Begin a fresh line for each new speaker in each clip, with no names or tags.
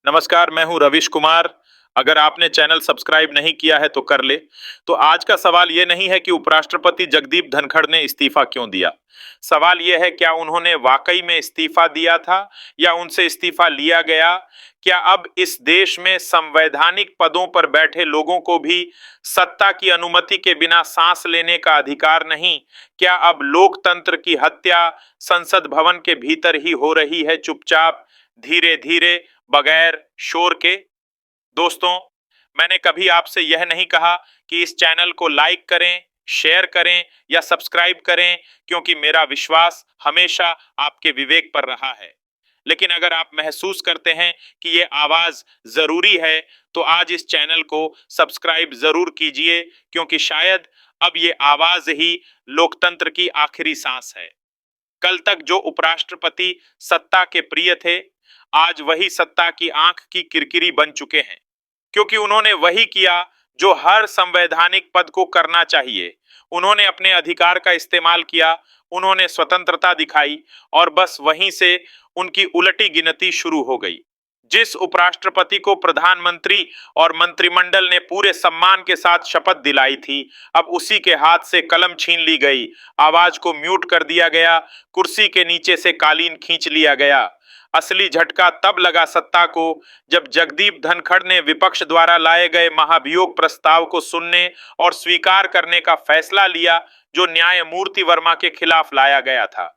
नमस्कार, मैं हूं रविश कुमार। अगर आपने चैनल सब्सक्राइब नहीं किया है तो कर ले। तो आज का सवाल ये नहीं है कि उपराष्ट्रपति जगदीप धनखड़ ने इस्तीफा क्यों दिया। सवाल ये है, क्या उन्होंने वाकई में इस्तीफा दिया था या उनसे इस्तीफा लिया गया। क्या अब इस देश में संवैधानिक पदों पर बैठे लोगों को भी सत्ता की अनुमति के बिना सांस लेने का अधिकार नहीं। क्या अब लोकतंत्र की हत्या संसद भवन के भीतर ही हो रही है, चुपचाप, धीरे धीरे, बगैर शोर के। दोस्तों, मैंने कभी आपसे यह नहीं कहा कि इस चैनल को लाइक करें, शेयर करें या सब्सक्राइब करें, क्योंकि मेरा विश्वास हमेशा आपके विवेक पर रहा है। लेकिन अगर आप महसूस करते हैं कि ये आवाज जरूरी है तो आज इस चैनल को सब्सक्राइब जरूर कीजिए, क्योंकि शायद अब ये आवाज ही लोकतंत्र की आखिरी सांस है। कल तक जो उपराष्ट्रपति सत्ता के प्रिय थे, आज वही सत्ता की आंख की किरकिरी बन चुके हैं, क्योंकि उन्होंने वही किया जो हर संवैधानिक पद को करना चाहिए। उन्होंने अपने अधिकार का इस्तेमाल किया, उन्होंने स्वतंत्रता दिखाई और बस वहीं से उनकी उलटी गिनती शुरू हो गई। जिस उपराष्ट्रपति को प्रधानमंत्री और मंत्रिमंडल ने पूरे सम्मान के साथ शपथ दिलाई थी, अब उसी के हाथ से कलम छीन ली गई, आवाज को म्यूट कर दिया गया, कुर्सी के नीचे से कालीन खींच लिया गया। असली झटका तब लगा सत्ता को जब जगदीप धनखड़ ने विपक्ष द्वारा लाए गए महाभियोग प्रस्ताव को सुनने और स्वीकार करने का फैसला लिया, जो न्यायमूर्ति वर्मा के खिलाफ लाया गया था।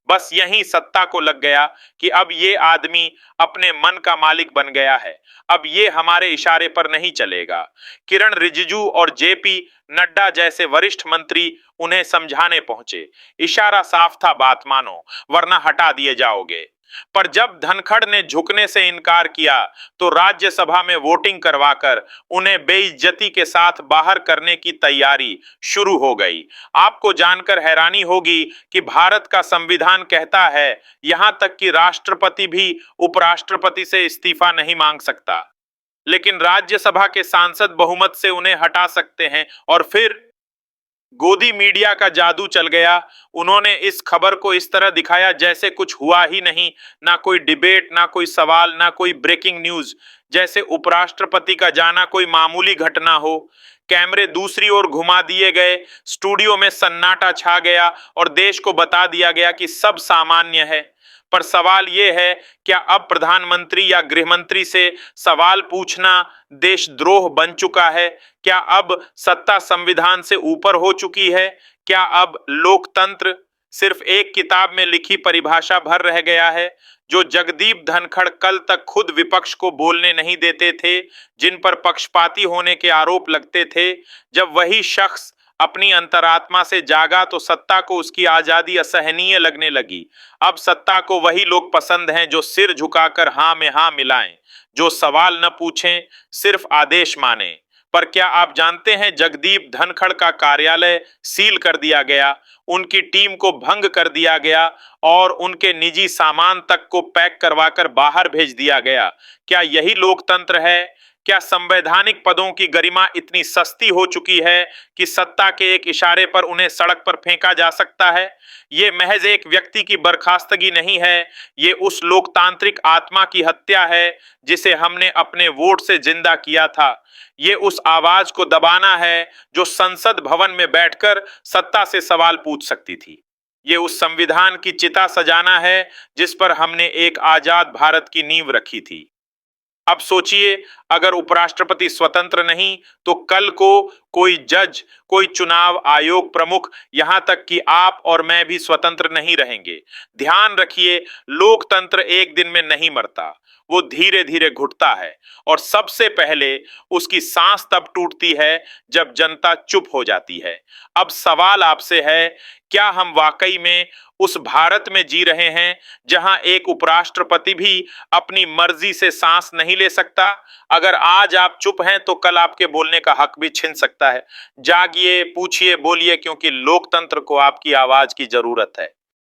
बस यहीं सत्ता को लग गया कि अब ये आदमी अपने मन का मालिक बन गया है, अब ये हमारे इशारे पर नहीं चलेगा। किरण रिजिजू और जेपी नड्डा जैसे वरिष्ठ मंत्री उन्हें समझाने पहुंचे, इशारा साफ था, बात मानो वरना हटा दिए जाओगे। पर जब धनखड़ ने झुकने से इनकार किया तो राज्यसभा में वोटिंग करवाकर उन्हें बेइज्जती के साथ बाहर करने की तैयारी शुरू हो गई। आपको जानकर हैरानी होगी कि भारत का संविधान कहता है यहां तक कि राष्ट्रपति भी उपराष्ट्रपति से इस्तीफा नहीं मांग सकता, लेकिन राज्यसभा के सांसद बहुमत से उन्हें हटा सकते हैं। और फिर गोदी मीडिया का जादू चल गया। उन्होंने इस खबर को इस तरह दिखाया जैसे कुछ हुआ ही नहीं, ना कोई डिबेट, ना कोई सवाल, ना कोई ब्रेकिंग न्यूज, जैसे उपराष्ट्रपति का जाना कोई मामूली घटना हो। कैमरे दूसरी ओर घुमा दिए गए, स्टूडियो में सन्नाटा छा गया और देश को बता दिया गया कि सब सामान्य है। पर सवाल यह है, क्या अब प्रधानमंत्री या गृहमंत्री से सवाल पूछना देशद्रोह बन चुका है? क्या अब सत्ता संविधान से ऊपर हो चुकी है? क्या अब लोकतंत्र सिर्फ एक किताब में लिखी परिभाषा भर रह गया है? जो जगदीप धनखड़ कल तक खुद विपक्ष को बोलने नहीं देते थे, जिन पर पक्षपाती होने के आरोप लगते थे, जब वही शख्स अपनी अंतरात्मा से जागा तो सत्ता को उसकी आजादी असहनीय लगने लगी। अब सत्ता को वही लोग पसंद हैं जो सिर झुकाकर हां में हां मिलाएं, जो सवाल न पूछें, सिर्फ आदेश माने। पर क्या आप जानते हैं, जगदीप धनखड़ का कार्यालय सील कर दिया गया, उनकी टीम को भंग कर दिया गया और उनके निजी सामान तक को पैक करवाकर बाहर भेज दिया गया। क्या यही लोकतंत्र है? क्या संवैधानिक पदों की गरिमा इतनी सस्ती हो चुकी है कि सत्ता के एक इशारे पर उन्हें सड़क पर फेंका जा सकता है? ये महज एक व्यक्ति की बर्खास्तगी नहीं है, ये उस लोकतांत्रिक आत्मा की हत्या है जिसे हमने अपने वोट से जिंदा किया था। ये उस आवाज को दबाना है जो संसद भवन में बैठकर सत्ता से सवाल पूछ सकती थी। ये उस संविधान की चिता सजाना है जिस पर हमने एक आजाद भारत की नींव रखी थी। अब सोचिए, अगर उपराष्ट्रपति स्वतंत्र नहीं तो कल को कोई जज, कोई चुनाव आयोग प्रमुख, यहां तक कि आप और मैं भी स्वतंत्र नहीं रहेंगे। ध्यान रखिए, लोकतंत्र एक दिन में नहीं मरता, वो धीरे धीरे घुटता है और सबसे पहले उसकी सांस तब टूटती है जब जनता चुप हो जाती है। अब सवाल आपसे है, क्या हम वाकई में उस भारत में जी रहे हैं जहां एक उपराष्ट्रपति भी अपनी मर्जी से सांस नहीं ले सकता? अगर आज आप चुप हैं तो कल आपके बोलने का हक भी छिन सकता है। जागिए, पूछिए, बोलिए, क्योंकि लोकतंत्र को आपकी आवाज की जरूरत है।